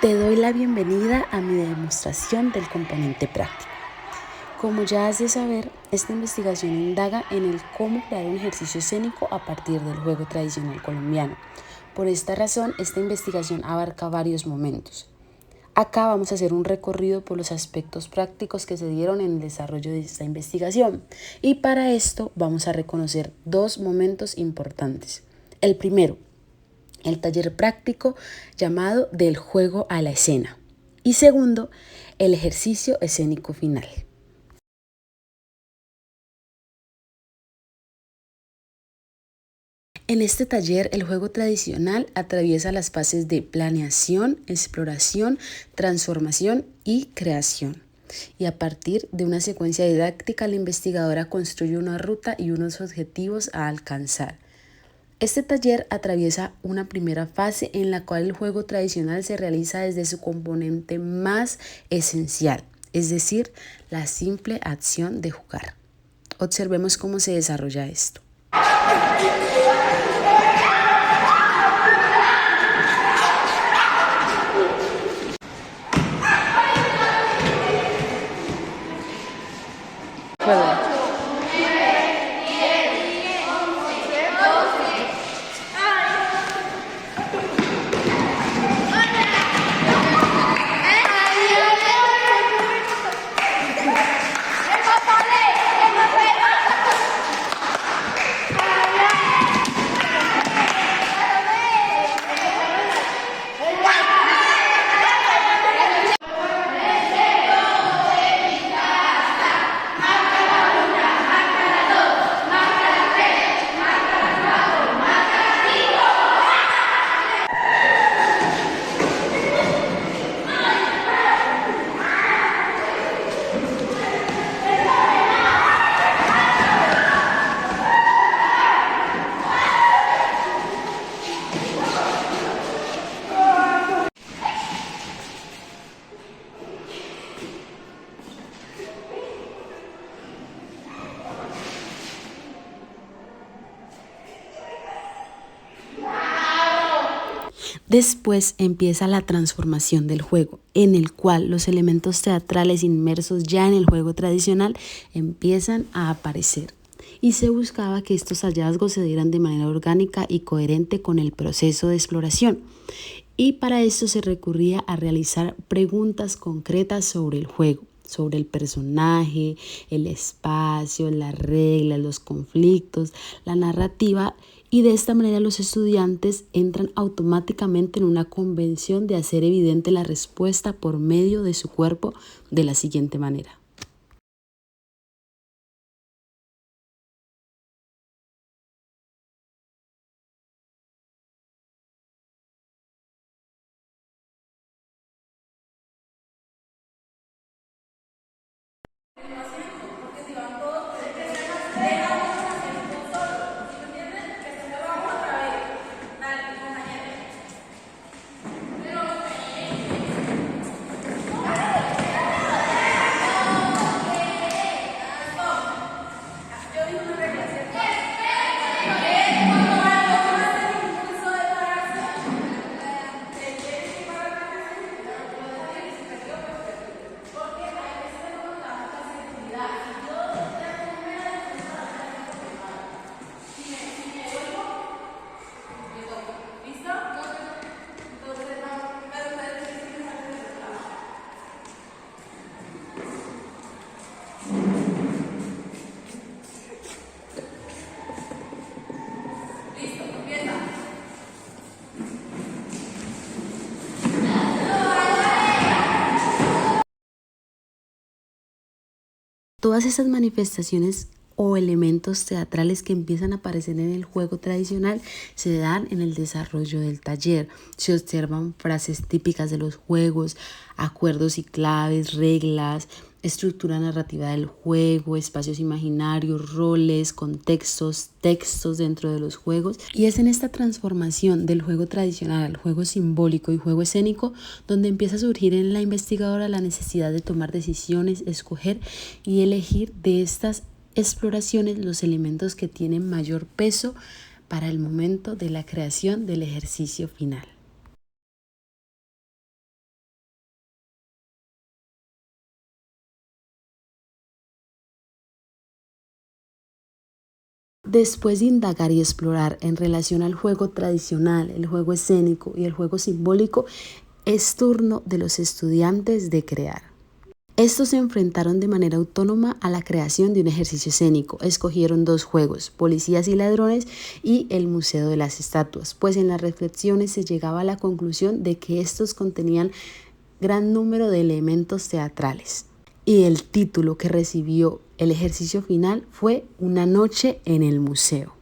Te doy la bienvenida a mi demostración del componente práctico. Como ya has de saber, esta investigación indaga en el cómo crear un ejercicio escénico a partir del juego tradicional colombiano. Por esta razón, esta investigación abarca varios momentos. Acá vamos a hacer un recorrido por los aspectos prácticos que se dieron en el desarrollo de esta investigación. Y para esto vamos a reconocer dos momentos importantes. El primero, el taller práctico llamado Del juego a la escena. Y segundo, el ejercicio escénico final. En este taller, el juego tradicional atraviesa las fases de planeación, exploración, transformación y creación. Y a partir de una secuencia didáctica, la investigadora construye una ruta y unos objetivos a alcanzar. Este taller atraviesa una primera fase en la cual el juego tradicional se realiza desde su componente más esencial, es decir, la simple acción de jugar. Observemos cómo se desarrolla esto. Juego. Después empieza la transformación del juego, en el cual los elementos teatrales inmersos ya en el juego tradicional empiezan a aparecer. Y se buscaba que estos hallazgos se dieran de manera orgánica y coherente con el proceso de exploración. Y para esto se recurría a realizar preguntas concretas sobre el juego, sobre el personaje, el espacio, las reglas, los conflictos, la narrativa, y de esta manera los estudiantes entran automáticamente en una convención de hacer evidente la respuesta por medio de su cuerpo de la siguiente manera. Todas esas manifestaciones o elementos teatrales que empiezan a aparecer en el juego tradicional se dan en el desarrollo del taller. Se observan frases típicas de los juegos, acuerdos y claves, reglas, estructura narrativa del juego, espacios imaginarios, roles, contextos, textos dentro de los juegos. Y es en esta transformación del juego tradicional al juego simbólico y juego escénico donde empieza a surgir en la investigadora la necesidad de tomar decisiones, escoger y elegir de estas exploraciones los elementos que tienen mayor peso para el momento de la creación del ejercicio final. Después de indagar y explorar en relación al juego tradicional, el juego escénico y el juego simbólico, es turno de los estudiantes de crear. Estos se enfrentaron de manera autónoma a la creación de un ejercicio escénico. Escogieron 2 juegos, Policías y Ladrones y el Museo de las Estatuas, pues en las reflexiones se llegaba a la conclusión de que estos contenían gran número de elementos teatrales. Y el título que recibió el ejercicio final fue Una noche en el museo.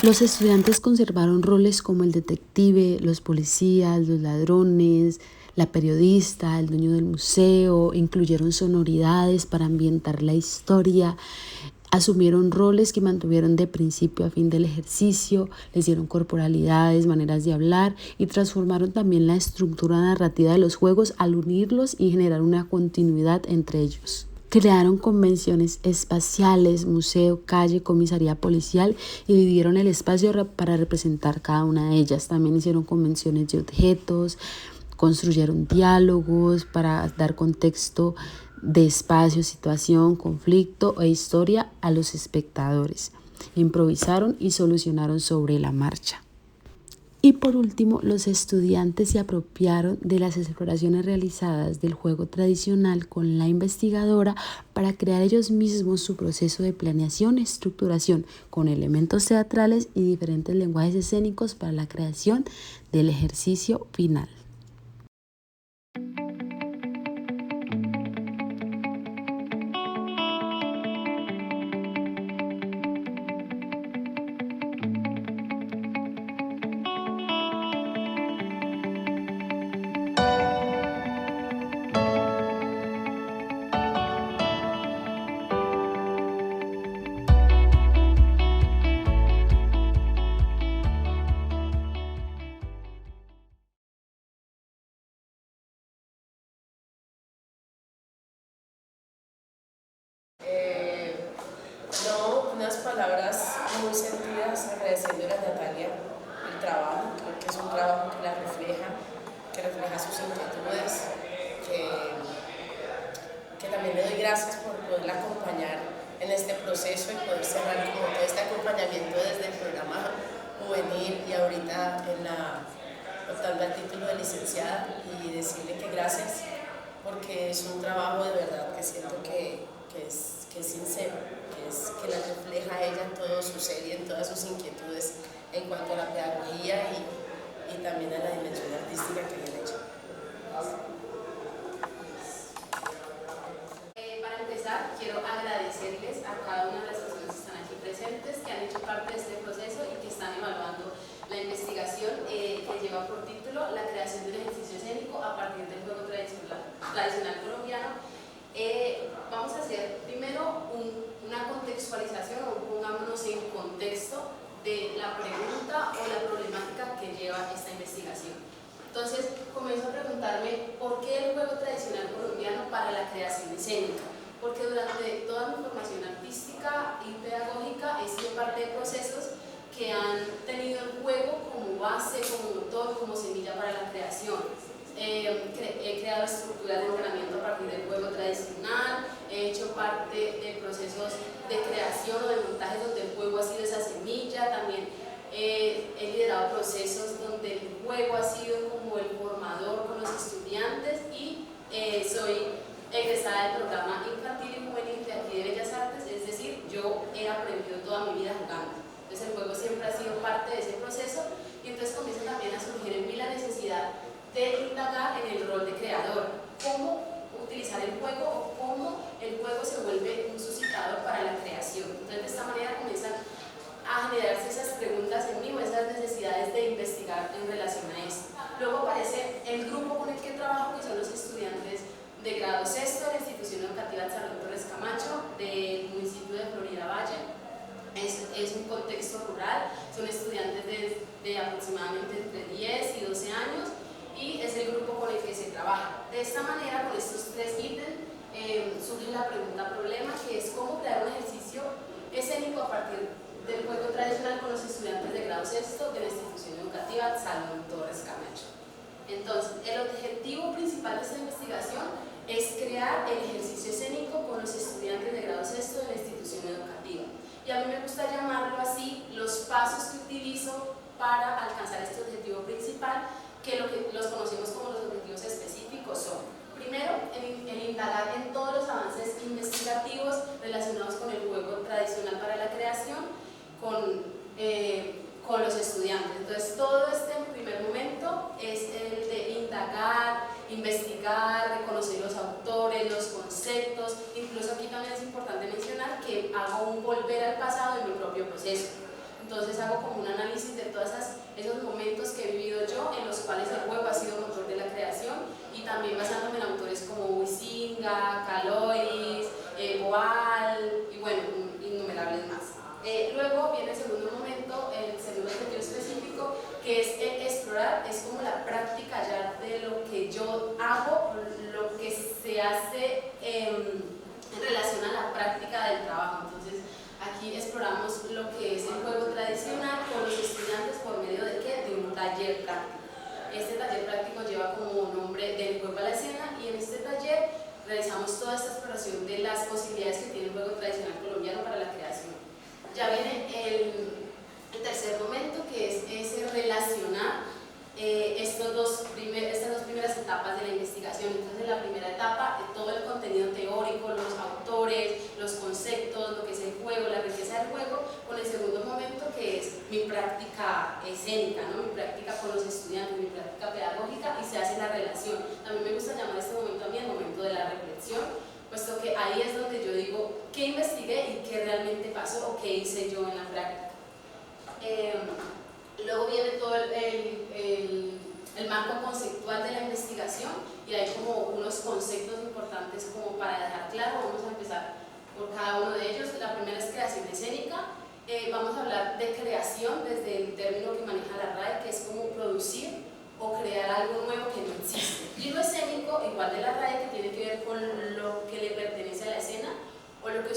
Los estudiantes conservaron roles como el detective, los policías, los ladrones, la periodista, el dueño del museo, incluyeron sonoridades para ambientar la historia, asumieron roles que mantuvieron de principio a fin del ejercicio, les dieron corporalidades, maneras de hablar y transformaron también la estructura narrativa de los juegos al unirlos y generar una continuidad entre ellos. Crearon convenciones espaciales, museo, calle, comisaría policial y dividieron el espacio para representar cada una de ellas. También hicieron convenciones de objetos, construyeron diálogos para dar contexto de espacio, situación, conflicto e historia a los espectadores. Improvisaron y solucionaron sobre la marcha. Y por último, los estudiantes se apropiaron de las exploraciones realizadas del juego tradicional con la investigadora para crear ellos mismos su proceso de planeación y estructuración con elementos teatrales y diferentes lenguajes escénicos para la creación del ejercicio final. No, unas palabras muy sentidas agradeciéndole a Natalia el trabajo, creo que es un trabajo que refleja sus inquietudes, que también le doy gracias por poderla acompañar en este proceso y poder cerrar como todo este acompañamiento desde el programa juvenil y ahorita optando al título de licenciada, y decirle que gracias porque es un trabajo de verdad que siento que es sincero, que la refleja a ella en todo su ser y en todas sus inquietudes en cuanto a la pedagogía y también a la dimensión artística que viene hecha. Para empezar, quiero agradecerles a cada una de las personas que están aquí presentes, que han hecho parte de este proceso y que están evaluando la investigación que lleva por título La creación de un ejercicio escénico a partir del juego tradicional colombiano. Vamos a hacer primero una contextualización, o pongámonos en contexto de la pregunta o la problemática que lleva esta investigación. Entonces, comienzo a preguntarme por qué el juego tradicional colombiano para la creación escénica. Porque durante toda mi formación artística y pedagógica he sido parte de procesos que han tenido el juego como base, como motor, como semilla para la creación. He creado estructuras de entrenamiento a partir del juego tradicional, he hecho parte de procesos de creación o de montajes donde el juego ha sido esa semilla, también he liderado procesos donde el juego ha sido como el formador con los estudiantes y soy egresada del programa infantil y juvenil de aquí de Bellas Artes, es decir, yo he aprendido toda mi vida jugando. Entonces el juego siempre ha sido parte de ese proceso y entonces comienza también a surgir en mí la necesidad de indagar en el rol de creador, cómo utilizar el juego o cómo el juego se vuelve un suscitador para la creación. Entonces de esta manera comienzan a generarse esas preguntas en mí o esas necesidades de investigar en relación a esto. Luego aparece el grupo con el que trabajo, que son los estudiantes de grado sexto de la institución educativa Salón Torres Camacho del municipio de Florida Valle. Es un contexto rural, son estudiantes de aproximadamente entre 10 y 12 años y es el grupo con el que se trabaja. De esta manera, con estos tres ítems, surge la pregunta-problema, que es cómo crear un ejercicio escénico a partir del juego tradicional con los estudiantes de grado sexto de la institución educativa Salón Torres Camacho. Entonces, el objetivo principal de esta investigación es crear el ejercicio escénico con los estudiantes de grado sexto de la institución educativa. Y a mí me gusta llamarlo así, los pasos que utilizo para alcanzar este objetivo principal, que los conocemos como los objetivos específicos son: primero, el indagar en todos los avances investigativos relacionados con el juego tradicional para la creación, con los estudiantes. Entonces, todo este primer momento es el de indagar, investigar, reconocer los autores, los conceptos. Incluso aquí también es importante mencionar que hago un volver al pasado en mi propio proceso. Entonces hago como un análisis de todos esos momentos que he vivido yo, en los cuales el juego ha sido motor de la creación, y también basándome en autores como Huizinga, Calois, Boal y bueno, innumerables más. Luego viene el segundo momento, el segundo objetivo específico, que es el explorar, es como la práctica ya de lo que yo hago, lo que se hace en relación a la práctica del trabajo. Entonces, aquí exploramos lo que es el juego tradicional con los estudiantes por medio de ¿qué? De un taller práctico. Este taller práctico lleva como nombre del juego a la escena, y en este taller realizamos toda esta exploración de las posibilidades que tiene el juego tradicional colombiano para la creación. Ya viene el tercer momento, que es ese relacionar estas dos primeras etapas de la investigación. Entonces, en la primera etapa, todo el contenido teórico, los autores, los conceptos, lo que es el juego, la riqueza del juego, con el segundo momento, que es mi práctica escénica, ¿no? Mi práctica con los estudiantes, mi práctica pedagógica, y se hace la relación. También me gusta llamar este momento a mí el momento de la reflexión, puesto que ahí es donde yo digo qué investigué y qué realmente pasó o qué hice yo en la práctica. Luego viene todo el marco conceptual de la investigación, y hay como unos conceptos importantes como para dejar claro. Vamos a empezar por cada uno de ellos. La primera es creación escénica. Vamos a hablar de creación desde el término que maneja la RAE, que es como producir o crear algo nuevo que no existe. Y lo escénico, igual de la RAE, que tiene que ver con lo que le pertenece a la escena o lo que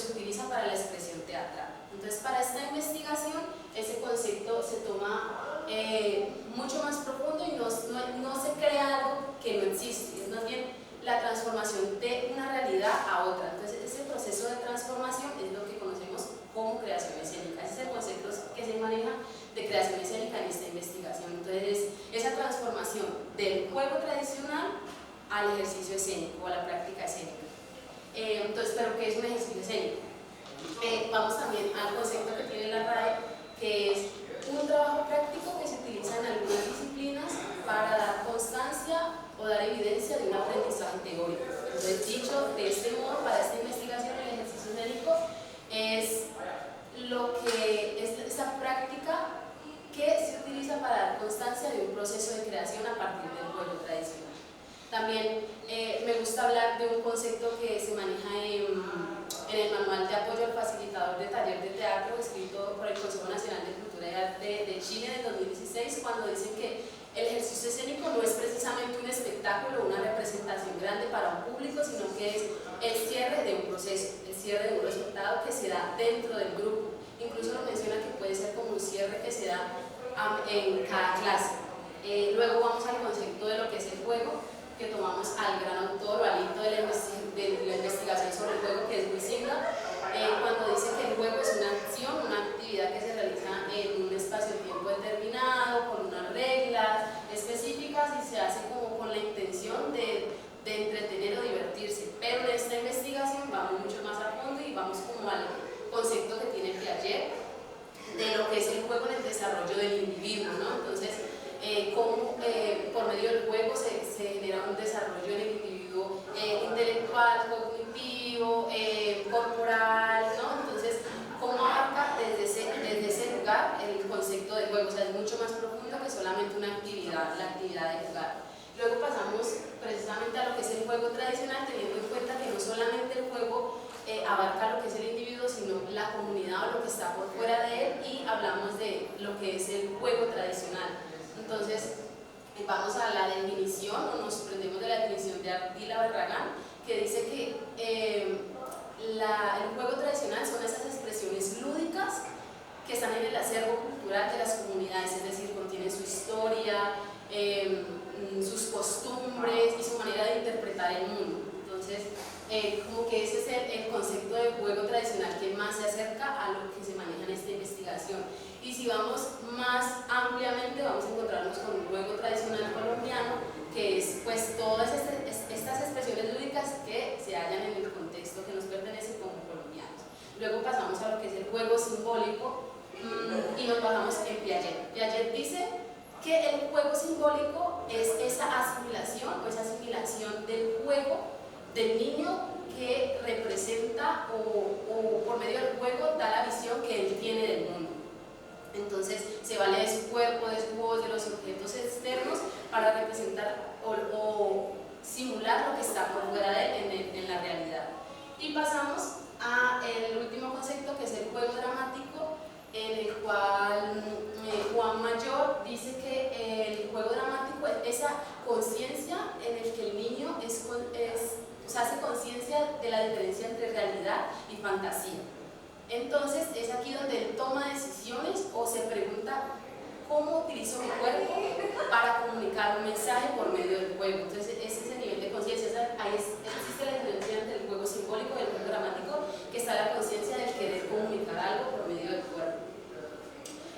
mucho más profundo y no se crea algo que no existe, es más bien la transformación de una realidad a otra. Entonces ese proceso de transformación es lo que conocemos como creación escénica. Ese es el concepto que se maneja de creación escénica en esta investigación. Entonces esa transformación del juego tradicional al ejercicio escénico o a la práctica escénica. Entonces, ¿pero qué es un ejercicio escénico? Vamos también al concepto que tiene la RAE, que es un trabajo práctico que se utiliza en algunas disciplinas para dar constancia o dar evidencia de un aprendizaje teórico. Entonces, dicho de este modo, para esta investigación, el ejercicio escénico es lo que es esa práctica que se utiliza para dar constancia de un proceso de creación a partir del juego tradicional. También me gusta hablar de un concepto que se maneja en el Manual de Apoyo al Facilitador de Taller de Teatro, escrito por el Consejo Nacional de Cultura y Arte de Chile en 2016, cuando dicen que el ejercicio escénico no es precisamente un espectáculo o una representación grande para un público, sino que es el cierre de un proceso, el cierre de un resultado que se da dentro del grupo. Incluso lo menciona que puede ser como un cierre que se da en cada clase. Luego vamos al concepto de lo que es el juego, que tomamos al gran autor o al hito de la investigación sobre el juego, que es Huizinga, cuando dice que el juego es una acción, una actividad que se realiza en un espacio-tiempo determinado, con unas reglas específicas y se hace como con la intención de entretener o divertirse. Pero en esta investigación vamos mucho más a fondo y vamos como al concepto que tiene Piaget de lo que es el juego en el desarrollo del individuo, ¿no? Entonces, cómo por medio del juego se genera un desarrollo en el individuo intelectual, cognitivo, corporal, ¿no? Entonces, cómo abarca desde ese lugar el concepto de juego, o sea, es mucho más profundo que solamente una actividad, la actividad de jugar. Luego pasamos precisamente a lo que es el juego tradicional, teniendo en cuenta que no solamente el juego abarca lo que es el individuo, sino la comunidad o lo que está por fuera de él, y hablamos de lo que es el juego tradicional. Entonces, vamos a la definición, o nos prendemos de la definición de Ardila Barragán, que dice que el juego tradicional son esas expresiones lúdicas que están en el acervo cultural de las comunidades, es decir, contienen su historia, sus costumbres y su manera de interpretar el mundo. Entonces, como que ese es el concepto de juego tradicional que más se acerca a lo que se maneja en esta investigación. Y si vamos más ampliamente, vamos a encontrarnos con un juego tradicional colombiano, que es pues todas estas expresiones lúdicas que se hallan en el contexto que nos pertenece como colombianos. Luego pasamos a lo que es el juego simbólico y nos basamos en Piaget. Piaget dice que el juego simbólico es esa asimilación o esa asimilación del juego del niño que representa o por medio del juego da la visión que él tiene del mundo. Entonces se vale de su cuerpo, de su voz, de los objetos externos para representar o simular lo que está por fuera de él en la realidad. Y pasamos al último concepto, que es el juego dramático, en el cual Juan Mayor dice que el juego dramático es esa conciencia en el que el niño hace conciencia de la diferencia entre realidad y fantasía. Entonces es aquí donde él toma decisiones o se pregunta cómo utilizo mi cuerpo para comunicar un mensaje por medio del juego. Entonces ese es el nivel de conciencia, ahí existe la diferencia entre el juego simbólico y el juego dramático, que está la conciencia de querer comunicar algo por medio del cuerpo.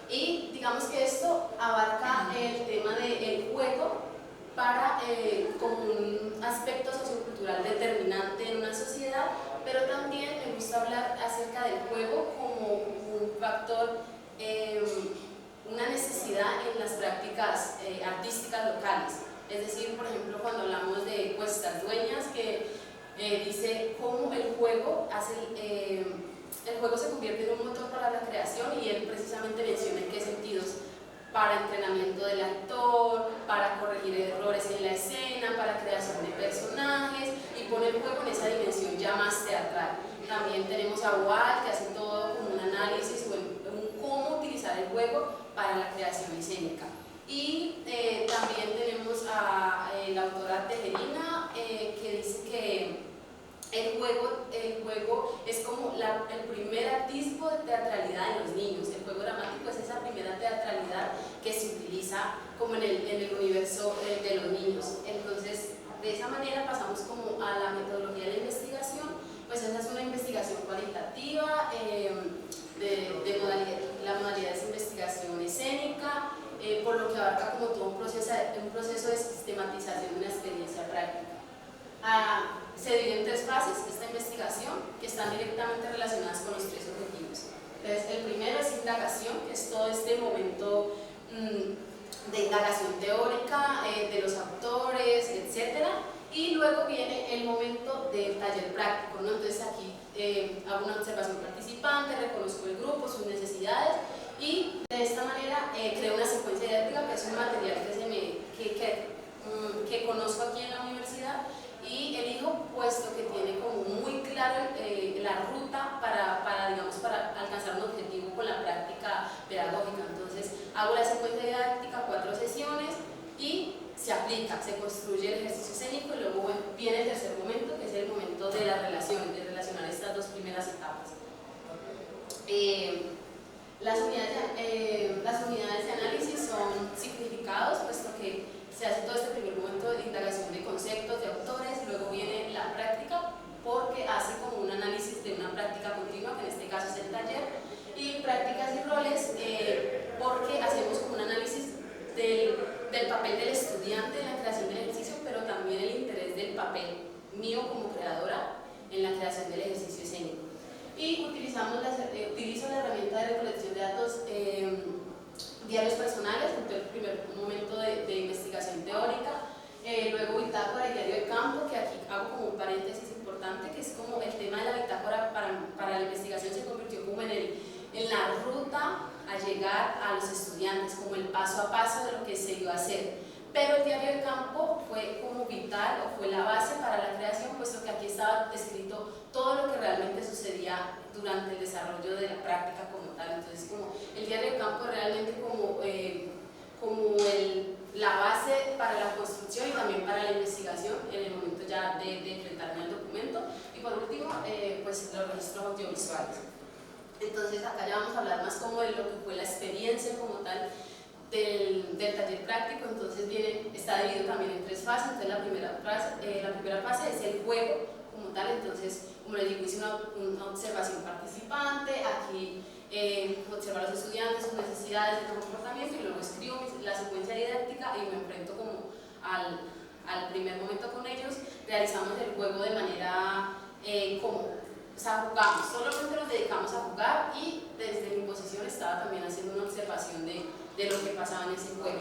Y digamos que esto abarca el tema del juego para como un aspecto sociocultural determinante en una sociedad, pero también me gusta hablar acerca del juego como un factor, una necesidad en las prácticas artísticas locales. Es decir, por ejemplo, cuando hablamos de Cuestas Dueñas, que dice cómo el juego el juego se convierte en un motor para la creación, y él precisamente menciona en qué sentidos: para entrenamiento del actor, para corregir errores en la escena, para creación de personajes, y pone el juego en esa dimensión ya más teatral. También tenemos a Wall, que hace todo como un análisis o un cómo utilizar el juego para la creación escénica. Y también tenemos a la autora Tejerina, que dice que el juego es como el primer atisbo de teatralidad en los niños. El juego dramático es esa primera teatralidad que se utiliza como en el universo de los niños. Entonces, de esa manera pasamos como a la metodología de la investigación. Pues esa es una investigación cualitativa, la modalidad es investigación escénica, por lo que abarca como todo un proceso de sistematización de una experiencia práctica. Se divide en 3 fases esta investigación, que están directamente relacionadas con los 3 objetivos. Entonces, el primero es indagación, que es todo este momento de indagación teórica de los autores, etc. Y luego viene el momento del taller práctico, ¿no? Entonces aquí hago una observación participante, reconozco el grupo, sus necesidades, y de esta manera creo una secuencia didáctica, que es un material que conozco aquí en la universidad, y elijo, puesto que tiene como muy claro la ruta para alcanzar un objetivo con la práctica pedagógica. Entonces hago la secuencia didáctica, 4 sesiones, y se aplica, se construye el ejercicio escénico, y luego viene el tercer momento, que es el momento de la relación, de relacionar estas 2 primeras etapas. Las unidades de análisis son significados, puesto que se hace todo este primer momento de indagación de conceptos, de autores, luego viene la práctica, porque hace como un análisis de una práctica continua, que en este caso es el taller, y prácticas y roles, porque hacemos como un análisis del papel del estudiante en la creación del ejercicio, pero también el interés del papel mío como creadora en la creación del ejercicio escénico. Y utilizo la herramienta de recolección de datos, diarios personales, entonces el primer momento de investigación teórica, luego bitácora y diario de campo, que aquí hago como un paréntesis importante, que es como el tema de la bitácora para la investigación se convirtió como en la ruta a llegar a los estudiantes, como el paso a paso de lo que se iba a hacer. Pero el diario de campo fue como vital, o fue la base para la creación, puesto que aquí estaba descrito todo lo que realmente sucedía durante el desarrollo de la práctica como tal. Entonces, como el diario de campo realmente como la base para la construcción y también para la investigación en el momento ya de enfrentarme al documento. Y por último, pues los registros audiovisuales. Entonces acá ya vamos a hablar más como de lo que fue la experiencia como tal del taller práctico. Entonces está dividido también en 3 fases. Entonces la primera fase es el juego como tal. Entonces, como les digo, hice una observación participante, aquí observo a los estudiantes, sus necesidades, su comportamiento, y luego escribo la secuencia didáctica y me enfrento como al primer momento con ellos. Realizamos el juego de manera o sea, jugamos, solamente nos dedicamos a jugar, y desde mi posición estaba también haciendo una observación de lo que pasaba en ese juego.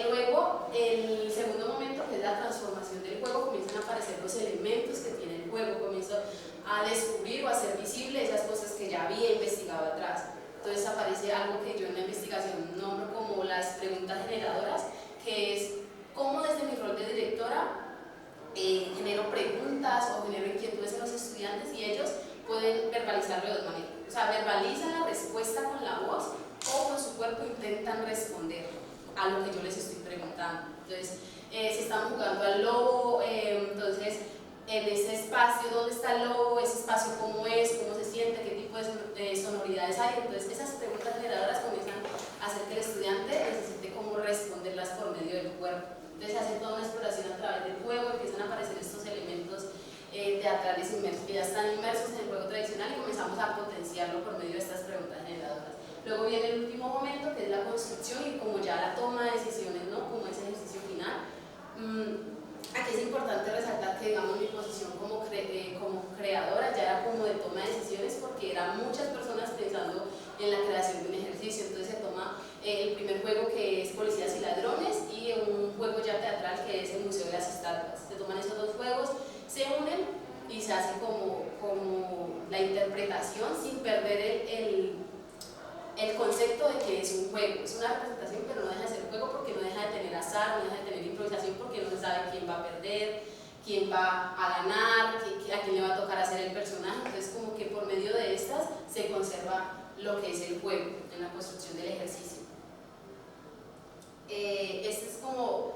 Luego, el segundo momento, que es la transformación del juego, comienzan a aparecer los elementos que tiene el juego, comienzo a descubrir o a hacer visible esas cosas que ya había investigado atrás. Entonces aparece algo que yo en la investigación nombro como las preguntas generadoras, que es cómo desde mi rol de directora genero preguntas o genero inquietudes en los estudiantes, y ellos pueden verbalizarlo de 2 maneras. O sea, verbalizan la respuesta con la voz, o con su cuerpo intentan responder a lo que yo les estoy preguntando. Entonces, si estamos jugando al lobo, entonces en ese espacio, ¿dónde está el lobo? Ese espacio, ¿cómo es? ¿Cómo se siente? ¿Qué tipo de sonoridades hay? Entonces, esas preguntas generadoras comienzan a hacer que el estudiante necesite cómo responderlas por medio del cuerpo. Entonces, se hace toda una exploración a través del juego, empiezan a aparecer estos elementos teatrales inmersos, que ya están inmersos en el juego tradicional, y comenzamos a potenciarlo por medio de estas preguntas generadoras. Luego viene el último momento, que es la construcción, y como ya la toma de decisiones, ¿no? Como ese ejercicio final. Aquí es importante resaltar que, digamos, mi posición como creadora ya era como de toma de decisiones, porque eran muchas personas pensando en la creación de un ejercicio. Entonces se toma el primer juego, que es Policías y Ladrones, y un juego ya teatral, que es el Museo de las Estatuas. Se toman esos 2 juegos, se unen y se hace como la interpretación sin perder el concepto de que es un juego. Es una representación, pero no deja de ser juego, porque no deja de tener azar, no deja de tener improvisación, porque no se sabe quién va a perder, quién va a ganar, a quién le va a tocar hacer el personaje. Entonces, como que por medio de estas se conserva lo que es el juego en la construcción del ejercicio. Este es como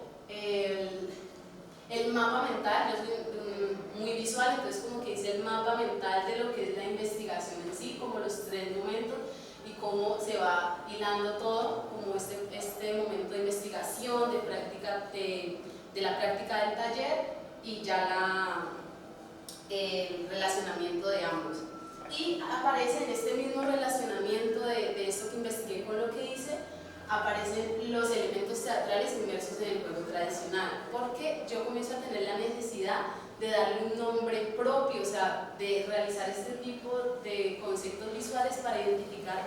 el mapa mental. Yo soy muy visual, entonces como que hice el mapa mental de lo que es la investigación en sí, como los 3 momentos. y cómo se va hilando todo, como este momento de investigación, de práctica, de la práctica del taller y ya el relacionamiento de ambos. Y aparece en este mismo relacionamiento de esto que investigué con lo que hice, aparecen los elementos teatrales inmersos en el juego tradicional, porque yo comienzo a tener la necesidad de darle un nombre propio, o sea, de realizar este tipo de conceptos visuales para identificar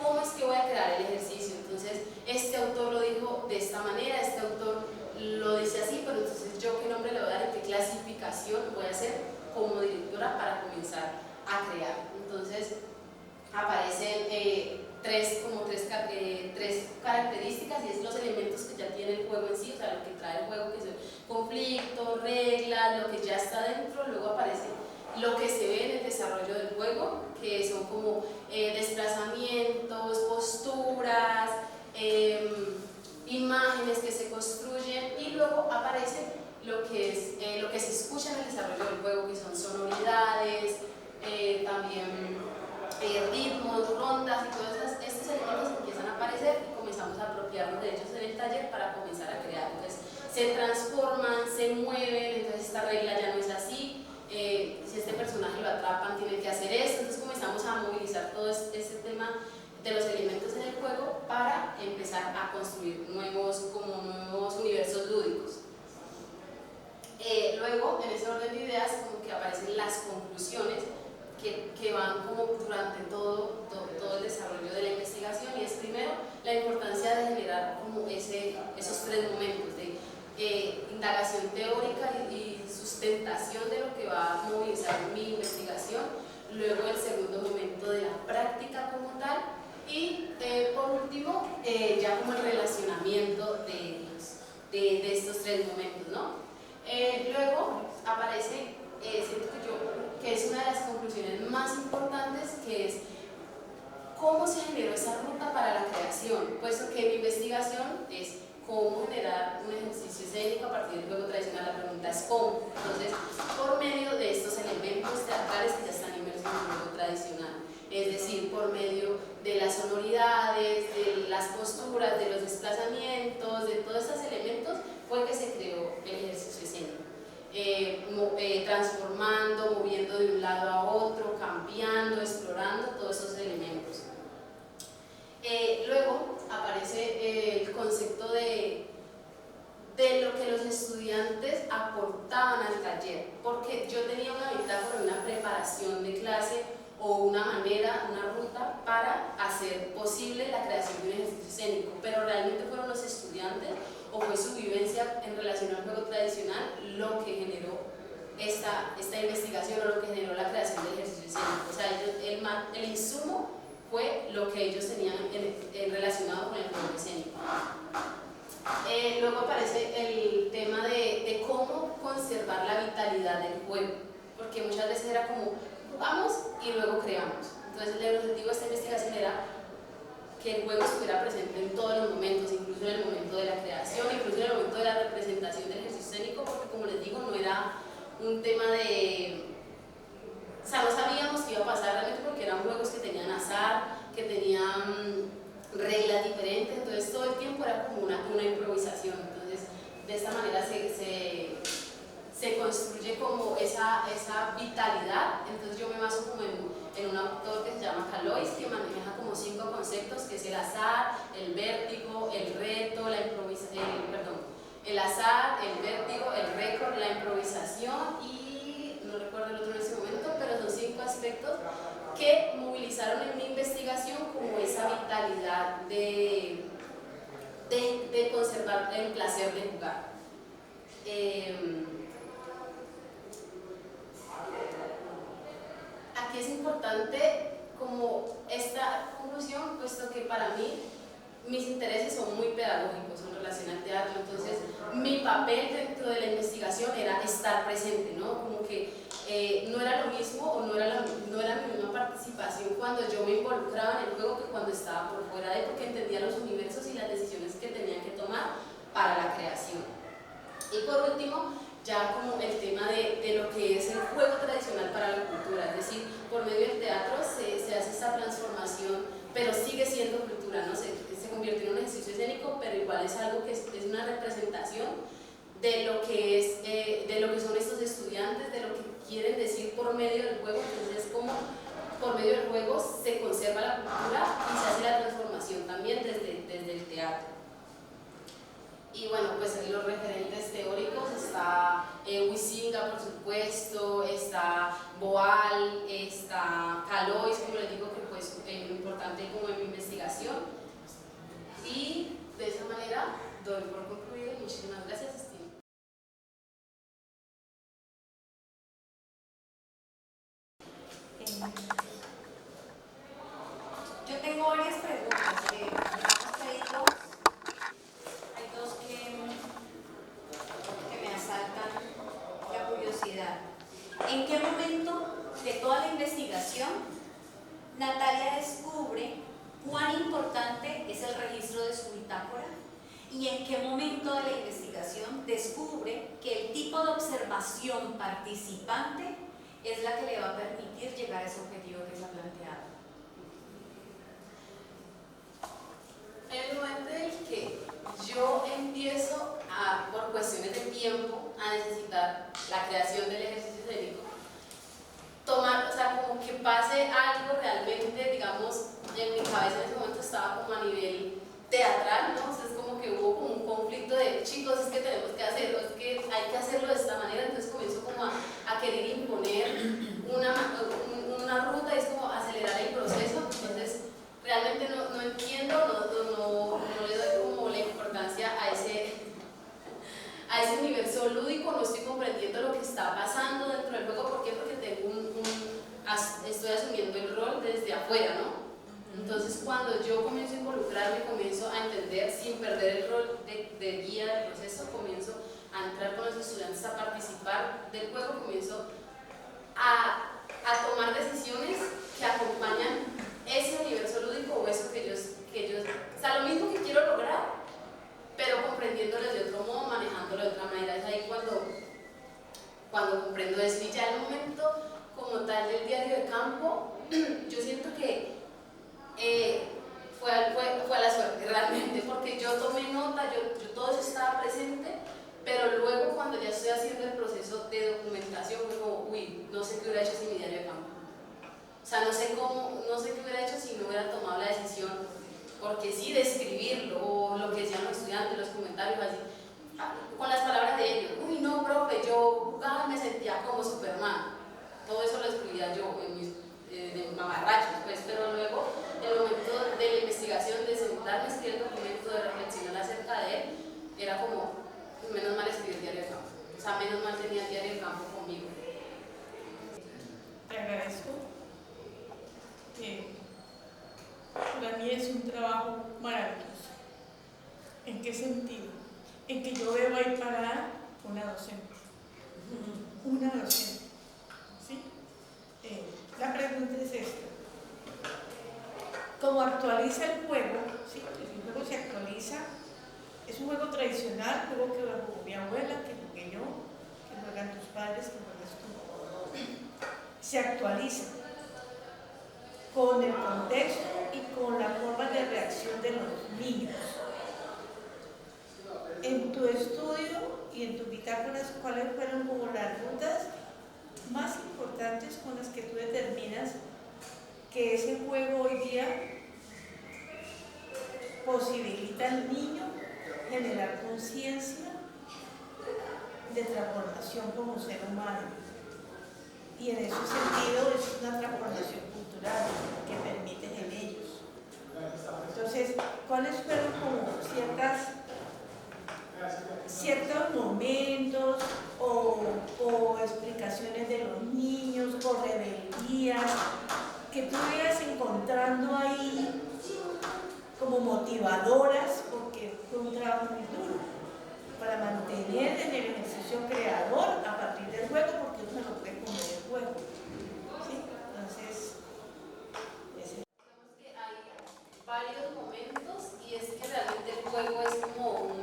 cómo es que voy a crear el ejercicio. Entonces, este autor lo dijo de esta manera, este autor lo dice así, pero entonces yo qué nombre le voy a dar y qué clasificación voy a hacer como directora para comenzar a crear. Entonces, aparecen tres características, y es los elementos que ya tiene el juego en sí, o sea, lo que trae el juego, que son conflictos, reglas, lo que ya está dentro. Luego aparece lo que se ve en el desarrollo del juego, que son como desplazamientos, posturas, imágenes que se construyen, y luego aparece lo que se escucha en el desarrollo del juego, que son sonoridades, también ritmos, rondas, y todos estos elementos empiezan a aparecer y comenzamos a apropiarnos de ellos en el taller para comenzar a crear. Entonces se transforman, se mueven, entonces esta regla ya no es así, si este personaje lo atrapan tiene que hacer esto. Entonces comenzamos a movilizar todo este tema de los elementos en el juego para empezar a construir nuevos universos lúdicos. Luego, en ese orden de ideas, como que aparecen las conclusiones que van como durante todo el desarrollo de la investigación, y es primero la importancia de generar como esos tres momentos de indagación teórica y sustentación de lo que va a movilizar mi investigación, luego el segundo momento de la práctica como tal, y por último ya como el relacionamiento de estos tres momentos, ¿no? Luego aparece, siento que es una de las conclusiones más importantes, que es cómo se generó esa ruta para la creación, puesto que mi investigación es cómo generar un ejercicio escénico a partir del juego tradicional. La pregunta es cómo. Entonces, por medio de estos elementos teatrales que ya están inmersos en el juego tradicional, es decir, por medio de las sonoridades, de las posturas, de los desplazamientos, de todos estos elementos, fue que se creó el ejercicio escénico. Transformando, moviendo de un lado a otro, cambiando, explorando todos esos elementos. Luego aparece el concepto de lo que los estudiantes aportaban al taller, porque yo tenía una metáfora, una preparación de clase o una manera, una ruta para hacer posible la creación de un ejercicio escénico, pero realmente fueron los estudiantes o fue su vivencia en relación al juego tradicional lo que generó esta investigación, o lo que generó la creación del ejercicio escénico. O sea, el insumo fue lo que ellos tenían relacionado con el juego escénico. Luego aparece el tema de cómo conservar la vitalidad del juego, porque muchas veces era como jugamos y luego creamos. Entonces el objetivo de esta investigación era que el juego estuviera presente en todos los momentos, incluso en el momento de la creación, incluso en el momento de la representación del ejercicio escénico, porque como les digo, no era un tema o sea, no sabíamos qué iba a pasar realmente, porque eran juegos que tenían azar, que tenían reglas diferentes, entonces todo el tiempo era como una improvisación. Entonces de esta manera se construye como esa vitalidad. Entonces yo me baso como en un autor que se llama Calois, que maneja como 5 conceptos, que es el azar, el vértigo, el reto, la improvisación, el azar, el vértigo, el récord, la improvisación, y no recuerdo el otro en ese momento, pero son 5 aspectos que movilizaron en mi investigación como esa vitalidad de conservar el placer de jugar. Aquí es importante como esta conclusión, puesto que para mí mis intereses son muy pedagógicos en relación al teatro. Entonces mi papel dentro de la investigación era estar presente, ¿no? Como que no era lo mismo, o no era mi misma participación cuando yo me involucraba en el juego que cuando estaba por fuera de, porque entendía los universos y las decisiones que tenía que tomar para la creación. Y por último, ya como el tema de lo que es el juego tradicional para la cultura, es decir, por medio del teatro se hace esta transformación, pero pero igual es algo que es una representación de lo que son estos estudiantes, de lo que quieren decir por medio del juego. Entonces es como por medio del juego se conserva la cultura y se hace la transformación también desde el teatro. Y bueno, pues en los referentes teóricos está Huizinga, por supuesto, está Boal, está Calois, como les digo, que pues importante como en mi investigación. Y de esa manera doy por concluido. Muchísimas gracias, Steve. Yo tengo varias preguntas. Hay dos que me asaltan la curiosidad. ¿En qué momento de toda la investigación Natalia descubre cuán importante es el registro de su bitácora? ¿Y en qué momento de la investigación descubre que el tipo de observación participante es la que le va a permitir llegar a ese objetivo que se ha planteado? En el momento en el que yo empiezo por cuestiones de tiempo, a necesitar la creación del ejercicio escénico, tomar, o sea, como que pase algo realmente, digamos, en mi cabeza en ese momento estaba como a nivel teatral, ¿no? Entonces como que hubo como un conflicto de, chicos, es que tenemos que hacerlo, es que hay que hacerlo de esta manera. Entonces comienzo como a querer imponer una ruta, y es como acelerar el proceso. Entonces realmente no entiendo, no le doy como la importancia a ese universo lúdico, no estoy comprendiendo lo que está pasando dentro del juego. ¿Por qué? Porque tengo estoy asumiendo el rol desde afuera, ¿no? Entonces cuando yo comienzo a involucrarme, comienzo a entender sin perder el rol de guía del proceso, comienzo a entrar con los estudiantes a participar del juego, comienzo a tomar decisiones que acompañan ese universo lúdico o eso que ellos, o sea, lo mismo que quiero lograr, pero comprendiéndolo de otro modo, manejándolo de otra manera. Es ahí cuando comprendo eso. Y ya el momento como tal del diario de campo, yo siento que fue a la suerte realmente, porque yo tomé nota, yo todo eso estaba presente, pero luego cuando ya estoy haciendo el proceso de documentación fue como, uy, no sé qué hubiera hecho sin mi diario de campo. O sea, no sé qué hubiera hecho si no hubiera tomado la decisión, porque sí, de escribirlo, o lo que decían los estudiantes, los comentarios, así, con las palabras de ellos. Uy, no, profe, yo jugaba y me sentía como Superman. Todo eso lo escribía yo en mis mamarrachos, pues, pero luego, en el momento de la investigación, de sentarme a escribir el documento, de reflexionar acerca de él, era como, menos mal escribir el diario de campo. O sea, menos mal tenía el diario de campo conmigo. Te agradezco. Para mí es un trabajo maravilloso. ¿En qué sentido? En que yo veo ahí parada una docente. Una docente. ¿Sí? La pregunta es esta. ¿Cómo actualiza el juego? ¿Sí? El juego se actualiza. Es un juego tradicional, juego que jugó mi abuela, que jugué yo, que juegan tus padres, que juegas tú. Se actualiza con el contexto y con la forma de reacción de los niños. En tu estudio y en tus bitácoras, ¿cuáles fueron como las rutas más importantes con las que tú determinas que ese juego hoy día posibilita al niño generar conciencia de transformación como ser humano? Y en ese sentido es una transformación cultural que permiten en ellos. Entonces, ¿cuáles fueron como ciertos momentos o explicaciones de los niños o rebeldías que tú ibas encontrando ahí como motivadoras, porque fue un trabajo muy duro para mantener en el ejercicio creador a partir del juego, porque uno no puede comer el juego? ¿Sí? Entonces, Digamos que hay varios momentos, y es que realmente el juego es como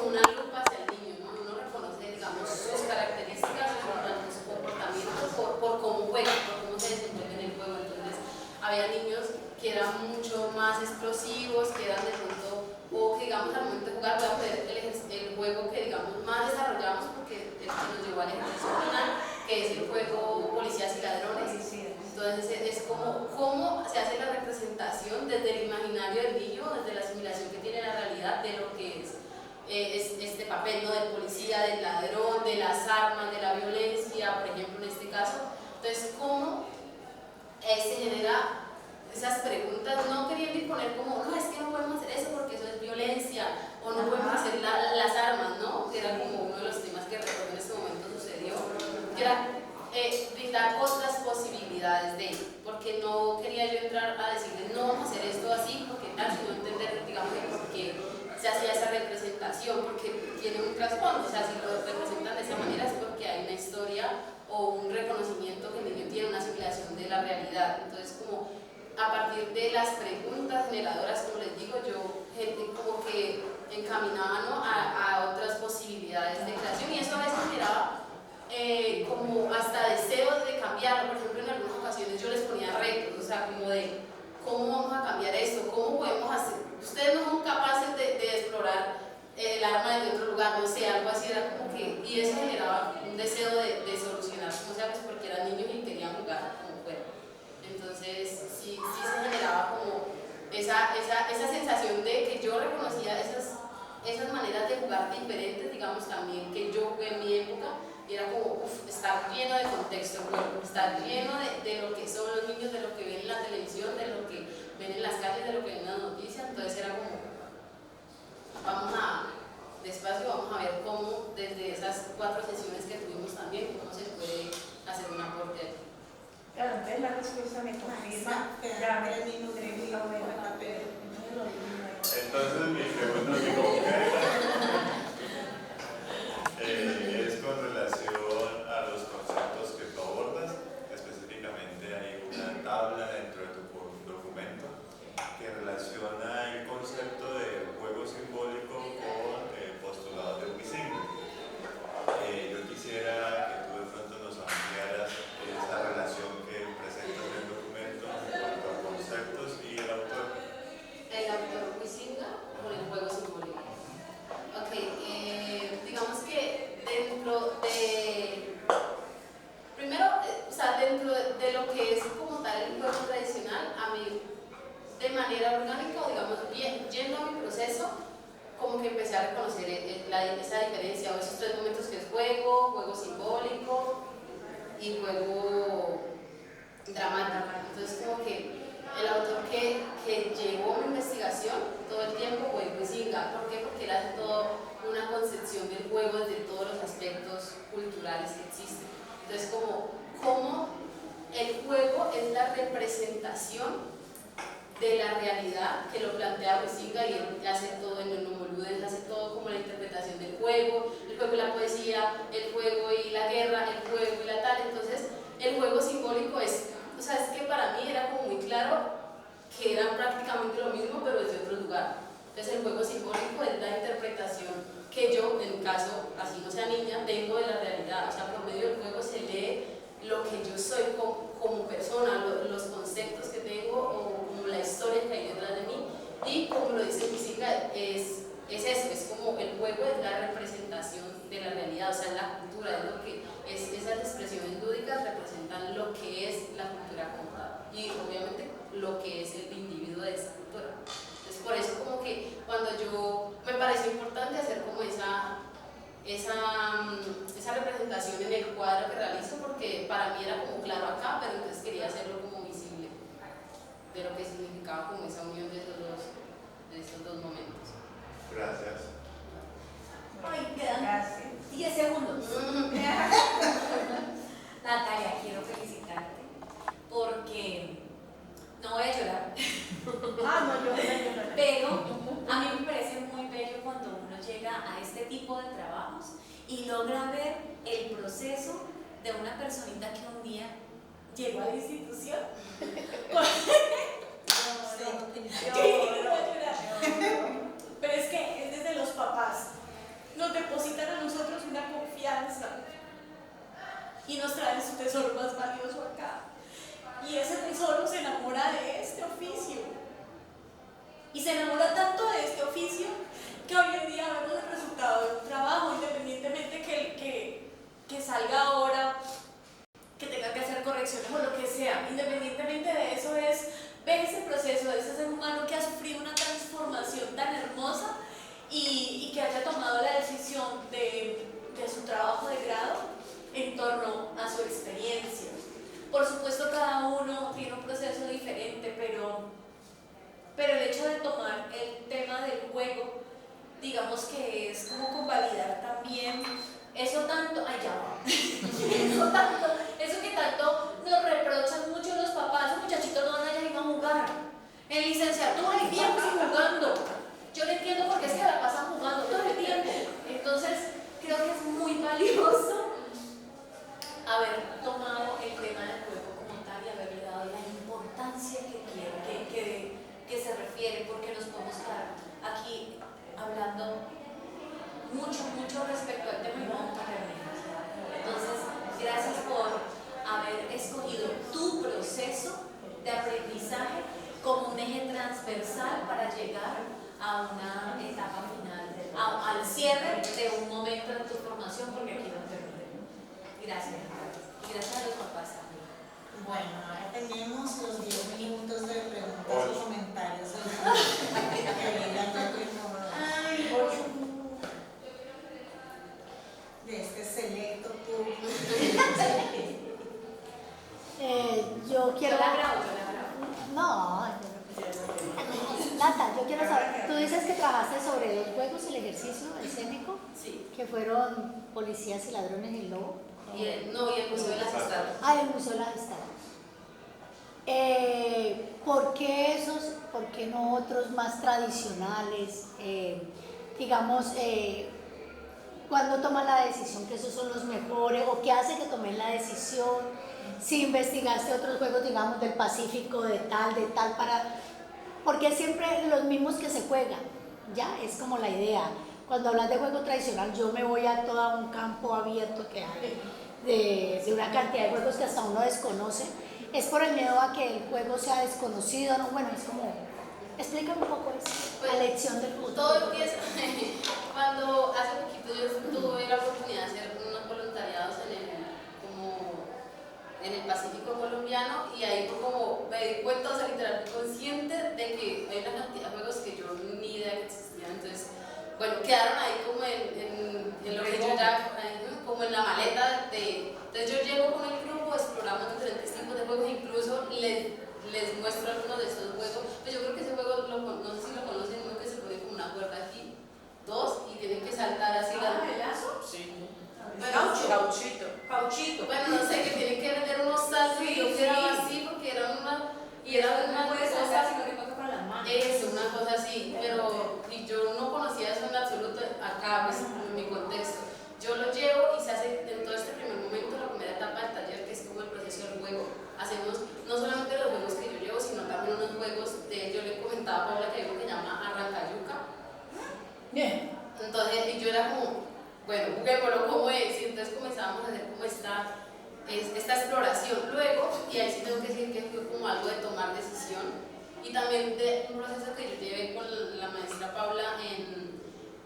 una lupa hacia el niño, ¿no? Uno reconoce, digamos, sus características, su comportamiento por cómo juega, por cómo se desenvuelve en el juego. Entonces, había niños que eran mucho más explosivos, que eran de pronto o que digamos al momento de jugar voy a poner el juego que digamos más desarrollamos, porque el que nos llevó al ejercicio final, que es el juego Policías y Ladrones. Entonces es como cómo se hace la representación desde el imaginario del niño, desde la asimilación que tiene la realidad de lo que es este papel, ¿no? Del policía, del ladrón, de las armas, de la violencia, por ejemplo en este caso. Entonces cómo se genera esas preguntas, no queriendo imponer como, no, es que no podemos hacer eso porque eso es violencia, o no podemos hacer las armas, ¿no? Que era como uno de los temas que recuerdo en este momento sucedió, que era brindar otras posibilidades de, porque no quería yo entrar a decirles, no vamos a hacer esto así, porque tal, sino entender, digamos, por qué se hacía esa representación, porque tiene un trasfondo, o sea, si lo representan de esa manera es porque hay una historia o un reconocimiento que el niño tiene, una asimilación de la realidad. Entonces, como a partir de las preguntas generadoras, como les digo, yo como que encaminaba, ¿no? a otras posibilidades de creación, y eso a veces generaba como hasta deseos de cambiarlo. Por ejemplo, en algunas ocasiones yo les ponía retos, o sea, como de cómo vamos a cambiar esto, cómo podemos hacer, ustedes no son capaces de explorar el arma desde otro lugar, no sé, algo así, era como que, y eso generaba un deseo de solucionar, o sea, pues porque eran niños y querían jugar como fuera. Entonces sí se generaba como esa sensación de que yo reconocía esas maneras de jugar diferentes, digamos, también que yo jugué en mi época, y era como, estar lleno de contexto, estar lleno de lo que son los niños, de lo que ven en la televisión, de lo que ven en las calles, de lo que ven en las noticias. Entonces era como, despacio vamos a ver cómo desde esas 4 sesiones que tuvimos también, cómo se puede hacer un aporte aquí. Claro, entonces la respuesta me confirma. Entonces mi pregunta es con relación a los conceptos que tú abordas. Específicamente hay una tabla dentro de tu documento que relaciona el concepto de juego simbólico con postulados de Huizinga. Yo quisiera que tú de pronto nos ampliaras esa relación que presentas en el documento en cuanto a conceptos y el autor. El autor Huizinga con el juego simbólico. Ok, digamos que dentro de, primero, o sea, dentro de lo que es como tal el juego tradicional, a mí de manera orgánica, o digamos, yendo a mi proceso, como que empecé a reconocer esa diferencia, o esos 3 momentos que es juego simbólico y juego dramático. Entonces, como que el autor que llevó mi investigación todo el tiempo fue Huizinga. ¿Por qué? Porque él hace toda una concepción del juego desde todos los aspectos culturales que existen. Entonces, como el juego es la representación de la realidad que lo plantea Huizinga, y él hace todo en el Homo Ludens, hace todo como la interpretación del juego, el juego y la poesía, el juego y la guerra, el juego y la tal. Entonces, el juego simbólico es, o sea, es que para mí era como muy claro que eran prácticamente lo mismo, pero desde otro lugar. Entonces, el juego simbólico es la interpretación que yo, en mi caso, así no sea niña, tengo de la realidad. O sea, por medio del juego se lee lo que yo soy como persona, los conceptos que tengo, o como la historia que hay detrás de mí. Y como lo dice Huizinga, es eso, es como el juego es la representación de la realidad, o sea, la cultura, es lo que esas expresiones lúdicas representan lo que es la cultura como tal, y obviamente lo que es el individuo de esa cultura. Entonces, por eso como que cuando me pareció importante hacer como esa representación en el cuadro que realizo, porque para mí era como claro acá, pero entonces quería hacerlo como visible de lo que significaba como esa unión de esos dos momentos. Gracias. Ay, quedan 10 segundos. Natalia, quiero felicitarte porque no voy a llorar. No, yo Pero a mí me parece muy bello cuando uno llega a este tipo de trabajos y logra ver el proceso de una personita que un día llegó a la institución. Pero es que es desde los papás. Nos depositan a nosotros una confianza y nos traen su tesoro más valioso acá. Y ese tesoro se enamora de este oficio. Y se enamora tanto de este oficio expresiones o lo que sea. Independientemente de eso, es ver ese proceso de ese ser humano que ha sufrido una transformación tan hermosa y que haya tomado la decisión de su trabajo de grado en torno a su experiencia. Por supuesto, cada uno tiene un proceso diferente, pero el hecho de tomar el tema del juego, digamos que es como convalidar también eso tanto, ay ya va, eso que tanto nos reprochan mucho los papás, los muchachitos no van a ir a jugar, en licenciatura hay tiempo jugando, yo no entiendo por qué es que la pasan jugando todo el tiempo. Entonces creo que es muy valioso haber tomado el tema del juego como tal y haberle dado la importancia que tiene, que se refiere, porque nos podemos quedar aquí hablando mucho respecto al tema y vamos a terminar. Entonces, gracias por haber escogido tu proceso de aprendizaje como un eje transversal para llegar a una etapa final, al cierre de un momento de tu formación, porque aquí no termina. Gracias. Y gracias a los papás también. Bueno, ahora tenemos los 10 minutos de preguntas y comentarios. De este selecto público. Yo quiero... Yo la grabo. No, Nata, yo quiero saber, tú dices que trabajaste sobre los juegos y el ejercicio escénico, Sí. que fueron Policías y Ladrones y Lobo. Y el Museo de las Estatuas. Ah, el Museo de las Estatuas. ¿Por qué esos, por qué no otros más tradicionales? Digamos, ¿cuándo toman la decisión que esos son los mejores? ¿O qué hace que tomen la decisión? Si investigaste otros juegos, digamos, del Pacífico, de tal, porque siempre los mismos que se juegan, ¿ya? Es como la idea. Cuando hablas de juego tradicional, yo me voy a todo un campo abierto que hay de una cantidad de juegos que hasta uno desconoce. Es por el miedo a que el juego sea desconocido, ¿no? Bueno, es como... Explícame un poco eso, Pues, la lección del juego. Todo empieza cuando hace poquito yo tuve la oportunidad de hacer unos voluntariados en el Pacífico colombiano, y ahí fue como me di cuenta, o sea, literal, consciente de que hay una cantidad de juegos que yo ni idea que existían. Entonces, bueno, quedaron ahí como en lo que yo ya, como en la maleta de... Entonces yo llego con el grupo, exploramos diferentes tipos de juegos, incluso les muestro algunos de esos juegos. Pues yo creo que ese juego, no sé si lo conocen, uno que se pone como una cuerda aquí, dos, y tienen que saltar así la... ¿El lazo? Sí. Gauchito. Gauchito. Bueno, no sé, que tienen que vender unos saltos, y yo quedaba así porque era una... Y era una puedes cosa... saltar, sino que toca con las manos. Eso, una cosa así, pero y yo no conocía eso en absoluto acá, pues, en mi contexto. Yo lo llevo y se hace en todo este primer momento, la primera etapa del taller, que es como el proceso del juego. Hacemos no solamente los juegos que yo llevo, sino también unos juegos yo le comentaba a Paula que hay uno que se llama Arrancayuca. Entonces, y yo era como, bueno, juguémoslo, ¿cómo es? Y entonces comenzábamos a hacer como esta exploración. Luego, y ahí sí tengo que decir que fue como algo de tomar decisión, y también de un proceso que yo llevé con la maestra Paula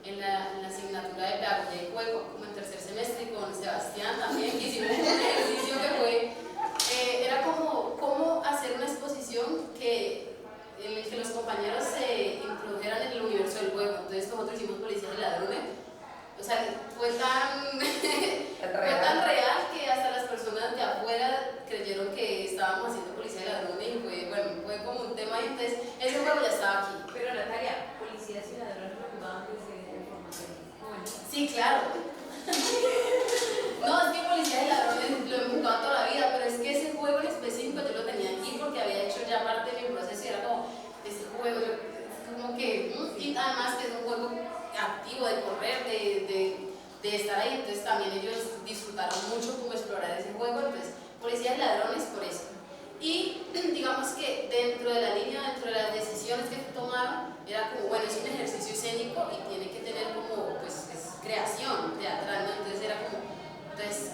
en la asignatura de pedagogía de juego, como en tercer semestre, y con Sebastián también, que hicimos un ejercicio que fue, era como cómo hacer una exposición en el que los compañeros se introdujeran en el universo del juego. Entonces nosotros hicimos Policías y Ladrones. O sea, fue tan real que hasta las personas de afuera creyeron que estábamos haciendo Policía y Ladrones, y fue como un tema, y entonces ese juego ya estaba aquí. Pero Natalia, Policías y Ladrones lo jugaban desde la formación. Bueno. Sí, claro. No, es que Policía y Ladrones lo he jugado toda la vida, pero es que ese juego en específico yo lo tenía aquí porque había hecho ya parte de mi proceso, y era como, este juego, como que, y además que es un juego activo de correr, de estar ahí, entonces también ellos disfrutaron mucho como explorar ese juego. Entonces, Policías y Ladrones por eso. Y digamos que dentro de la línea, dentro de las decisiones que tomaron, era como, bueno, es un ejercicio escénico y tiene que tener como, pues, es creación teatral, ¿no? Entonces era como, entonces,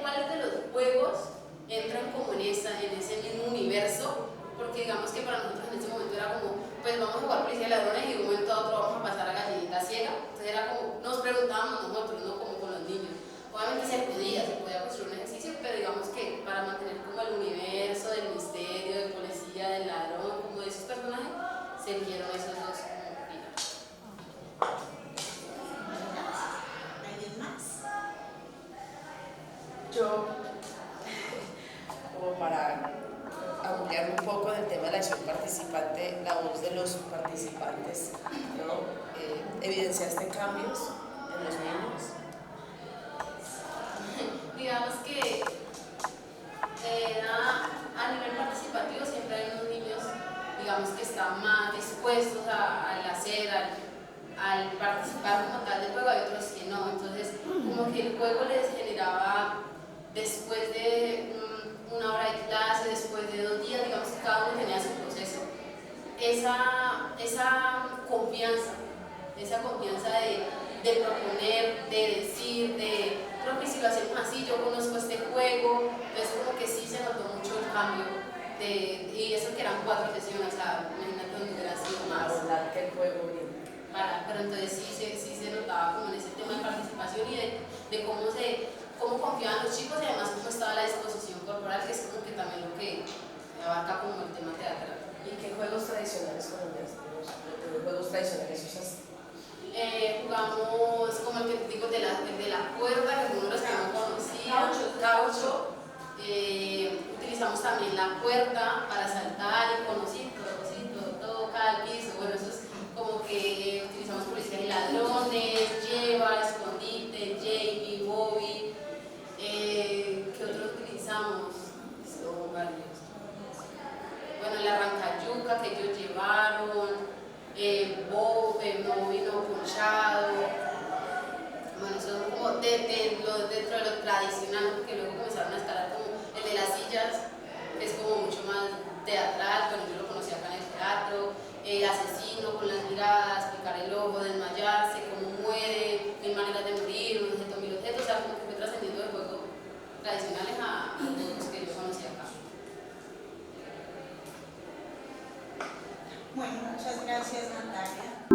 ¿cuáles de los juegos entran como en ese mismo universo? Porque digamos que para nosotros en ese momento era como, pues vamos a jugar Policía y Ladrones y de un momento a otro vamos a pasar a Gallinita Ciega. Entonces era como, nos preguntábamos nosotros, no como con los niños. Obviamente se podía construir un ejercicio, pero digamos que para mantener como el universo del misterio, del policía, del ladrón, como de esos personajes, se eligieron esos dos como pilares. ¿Alguien más? Yo, como para ampliar un poco del tema de la acción participante, la voz de los participantes, ¿no? ¿Evidenciaste cambios en los niños? Digamos que a nivel participativo siempre hay unos niños, digamos, que están más dispuestos al hacer, al participar como tal del juego, hay otros que no. Entonces, como que el juego les generaba, después de una hora de clase, después de 2 días, digamos que cada uno tenía su proceso, esa confianza de proponer, de decir, creo que si lo hacemos así, yo conozco este juego, entonces como que sí se notó mucho el cambio, y eso que eran 4 sesiones, o sea, imagínate donde hubiera sido más. Abordar que el juego bien. Pero entonces sí se notaba como en ese tema de participación y de cómo confiaban los chicos y además cómo estaba la disposición corporal, que es como que también lo que abarca como el tema teatral. ¿Y qué juegos tradicionales colombianos? ¿Qué juegos tradicionales usas? Jugamos como el que te digo de la cuerda, que algunos los que no conocían, caucho. Utilizamos también la cuerda para saltar y conocito, toca el piso. Bueno, eso es como que utilizamos policías y ladrones, lleva, escondite, Jamie, Bobby. ¿Qué otros utilizamos? Son varios. Bueno, el arrancayuca que ellos llevaron. No vino ponchado. Bueno, son como dentro de lo tradicional, porque luego comenzaron a escalar como el de las sillas, que es como mucho más teatral, pero yo lo conocí acá en el teatro, el asesino con las miradas, picar el ojo, desmayarse, cómo muere, 1000 maneras de morir, un objeto, 1000 objetos, o sea, como que fue trascendiendo de juegos tradicionales a juegos que yo conocí acá. Bueno, muchas gracias, Natalia.